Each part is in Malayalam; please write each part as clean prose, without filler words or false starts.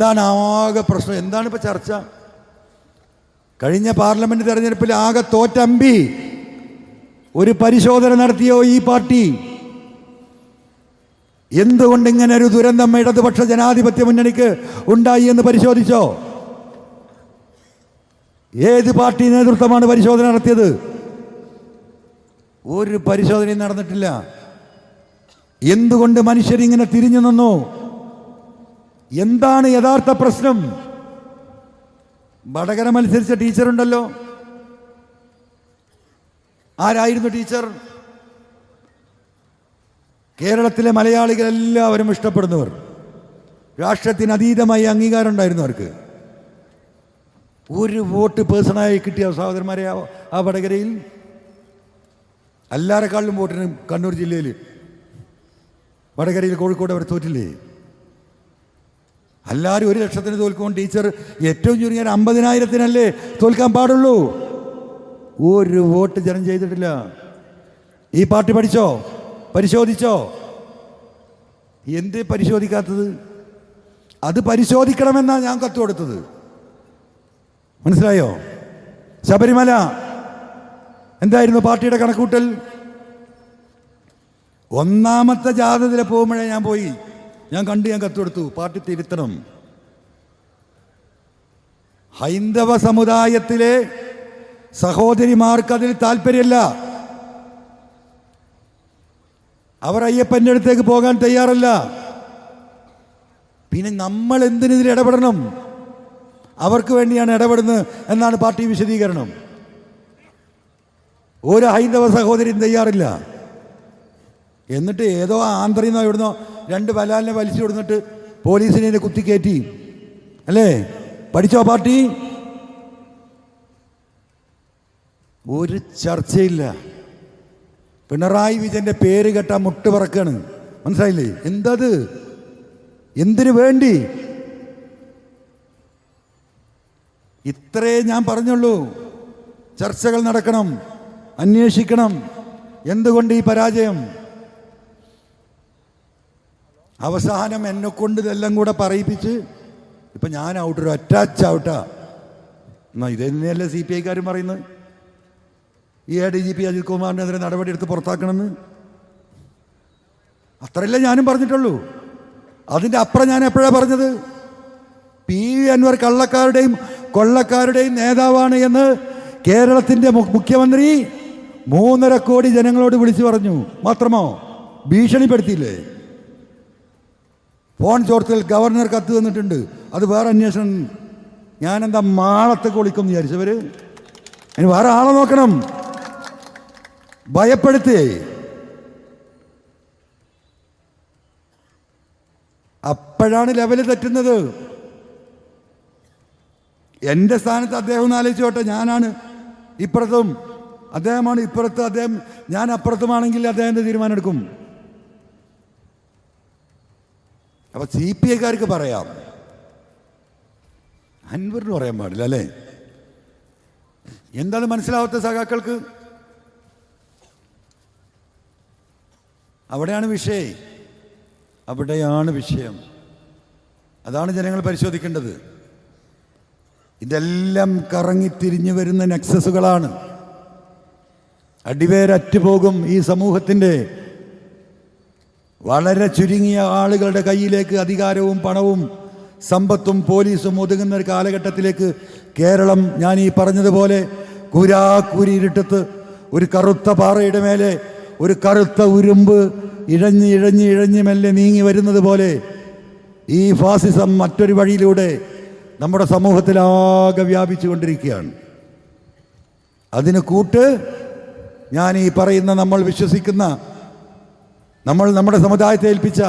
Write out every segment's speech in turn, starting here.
ഇതാണ് ആകെ പ്രശ്നം. എന്താണ് ഇപ്പോൾ ചർച്ച? കഴിഞ്ഞ പാർലമെന്റ് തെരഞ്ഞെടുപ്പിൽ ആകെ തോറ്റമ്പി ഒരു പരിശോധന നടത്തിയോ ഈ പാർട്ടി? എന്തുകൊണ്ട് ഇങ്ങനെ ഒരു ദുരന്തം ഇടതുപക്ഷ ജനാധിപത്യ മുന്നണിക്ക് ഉണ്ടായി എന്ന് പരിശോധിച്ചോ? ഏത് പാർട്ടി നേതൃത്വമാണ് പരിശോധന നടത്തിയത്? ഒരു പരിശോധനയും നടന്നിട്ടില്ല. എന്തുകൊണ്ട് മനുഷ്യരിങ്ങനെ തിരിഞ്ഞു നിന്നു? എന്താണ് യഥാർത്ഥ പ്രശ്നം? വടകര മത്സരിച്ച ടീച്ചറുണ്ടല്ലോ, ആരായിരുന്നു ടീച്ചർ? കേരളത്തിലെ മലയാളികൾ എല്ലാവരും ഇഷ്ടപ്പെടുന്നവർ, രാഷ്ട്രത്തിന് അതീതമായി അംഗീകാരം ഉണ്ടായിരുന്നു അവർക്ക്. ഒരു വോട്ട് പേഴ്സണായി കിട്ടിയ സഹോദരന്മാരെ ആ വടകരയിൽ എല്ലാരെക്കാളിലും വോട്ടിന് കണ്ണൂർ ജില്ലയിൽ, വടകരയിൽ, കോഴിക്കോട് അവർ തോറ്റില്ലേ? എല്ലാവരും 1,00,000 തോൽക്കുമ്പോൾ ടീച്ചർ ഏറ്റവും ചുരുങ്ങിയ 50,000-നല്ലേ തോൽക്കാൻ പാടുള്ളൂ. ഒരു വോട്ട് ജനം ചെയ്തിട്ടില്ല. ഈ പാർട്ടി പഠിച്ചോ? പരിശോധിച്ചോ? എന്തേ പരിശോധിക്കാത്തത്? അത് പരിശോധിക്കണമെന്നാണ് ഞാൻ കത്ത് കൊടുത്തത്. മനസ്സിലായോ? ശബരിമല എന്തായിരുന്നു പാർട്ടിയുടെ കണക്കൂട്ടൽ? ഒന്നാമത്തെ ജാഥയിൽ പോകുമ്പോഴേ ഞാൻ കണ്ട് ഞാൻ കത്ത് കൊടുത്തു, പാർട്ടി തിരുത്തണം. ഹൈന്ദവ സമുദായത്തിലെ സഹോദരിമാർക്ക് അതിൽ താല്പര്യമില്ല. അവർ അയ്യപ്പൻ്റെ അടുത്തേക്ക് പോകാൻ തയ്യാറല്ല. പിന്നെ നമ്മൾ എന്തിനിതിൽ ഇടപെടണം? അവർക്ക് വേണ്ടിയാണ് ഇടപെടുന്നത് എന്നാണ് പാർട്ടി വിശദീകരണം. ഒരു ഹൈന്ദവ സഹോദരിയും തയ്യാറില്ല. എന്നിട്ട് ഏതോ ആന്ധ്രയിന്നോ എവിടുന്നോ 2 ബലാലിനെ വലിച്ചു കൊടുത്തിട്ട് പോലീസിനെ കുത്തിക്കയറ്റി അല്ലേ? പഠിച്ചോ പാർട്ടി? ഒരു ചർച്ചയില്ല. പിണറായി വിജയന്റെ പേര് കേട്ടാ മുട്ട് പറക്കാണ്. മനസ്സിലായില്ലേ? എന്തത്? എന്തിനു വേണ്ടി? ഇത്രേ ഞാൻ പറഞ്ഞുള്ളൂ. ചർച്ചകൾ നടക്കണം, അന്വേഷിക്കണം. എന്തുകൊണ്ട് ഈ പരാജയം? അവസാനം എന്നെക്കൊണ്ട് ഇതെല്ലാം കൂടെ പറയിപ്പിച്ച് ഇപ്പം ഞാൻ ഔട്ട്, ഒരു അറ്റാച്ച് ഔട്ടാ. എന്നാ ഇതന്നെയല്ലേ CPI പറയുന്നത്? ഈ ADGP അജിത് കുമാറിനെതിരെ നടപടിയെടുത്ത് പുറത്താക്കണമെന്ന്. അത്രയല്ലേ ഞാനും പറഞ്ഞിട്ടുള്ളൂ. അതിൻ്റെ അപ്പുറം ഞാൻ എപ്പോഴാണ് പറഞ്ഞത്? PV അൻവർ കള്ളക്കാരുടെയും കൊള്ളക്കാരുടെയും നേതാവാണ് എന്ന് കേരളത്തിൻ്റെ മുഖ്യമന്ത്രി 3.5 കോടി ജനങ്ങളോട് വിളിച്ചു പറഞ്ഞു. മാത്രമോ? ഭീഷണിപ്പെടുത്തിയില്ലേ? ഫോൺ ചോർത്തൽ ഗവർണർ കത്ത് തന്നിട്ടുണ്ട്. അത് വേറെ അന്വേഷണം. ഞാനെന്താ മാളത്തെ കൊളിക്കും വിചാരിച്ചവർ? ഇനി വേറെ ആളെ നോക്കണം. ഭയപ്പെടുത്തി. അപ്പോഴാണ് ലെവല് തെറ്റുന്നത്. എൻ്റെ സ്ഥാനത്ത് അദ്ദേഹം ഒന്ന് ആലോചിച്ചോട്ടെ. ഞാനാണ് ഇപ്പുറത്തും, അദ്ദേഹമാണ് ഇപ്പുറത്ത്, അദ്ദേഹം ഞാൻ അപ്പുറത്തുമാണെങ്കിൽ അദ്ദേഹത്തിൻ്റെ തീരുമാനം എടുക്കും. അപ്പൊ CPI പറയാം, അൻവറിന് പറയാൻ പാടില്ല അല്ലേ? എന്താണ് മനസ്സിലാവാത്ത സഖാക്കൾക്ക്? അവിടെയാണ് വിഷയം. അവിടെയാണ് വിഷയം. അതാണ് ജനങ്ങൾ പരിശോധിക്കേണ്ടത്. ഇതെല്ലാം കറങ്ങിത്തിരിഞ്ഞു വരുന്ന നെക്സസുകളാണ്. അടിവേരറ്റുപോകും ഈ സമൂഹത്തിൻ്റെ. വളരെ ചുരുങ്ങിയ ആളുകളുടെ കയ്യിലേക്ക് അധികാരവും പണവും സമ്പത്തും പോലീസും ഒതുങ്ങുന്ന ഒരു കാലഘട്ടത്തിലേക്ക് കേരളം, ഞാൻ ഈ പറഞ്ഞതുപോലെ കുരാക്കുരി ഇരുട്ടത്ത് ഒരു കറുത്ത പാറയുടെ മേലെ ഒരു കറുത്ത ഉരുമ്പ് ഇഴഞ്ഞ് ഇഴഞ്ഞ് ഇഴഞ്ഞ് മെല്ലെ നീങ്ങി വരുന്നത് പോലെ ഈ ഫാസിസം മറ്റൊരു വഴിയിലൂടെ നമ്മുടെ സമൂഹത്തിലാകെ വ്യാപിച്ചു കൊണ്ടിരിക്കുകയാണ്. അതിന് കൂട്ട് ഞാൻ ഈ പറയുന്ന, നമ്മൾ വിശ്വസിക്കുന്ന, നമ്മൾ നമ്മുടെ സമുദായത്തെ ഏൽപ്പിച്ച,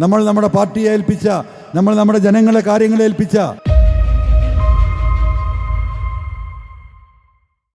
നമ്മൾ നമ്മുടെ പാർട്ടിയെ ഏൽപ്പിച്ച, നമ്മൾ നമ്മുടെ ജനങ്ങളെ കാര്യങ്ങളെ ഏൽപ്പിച്ച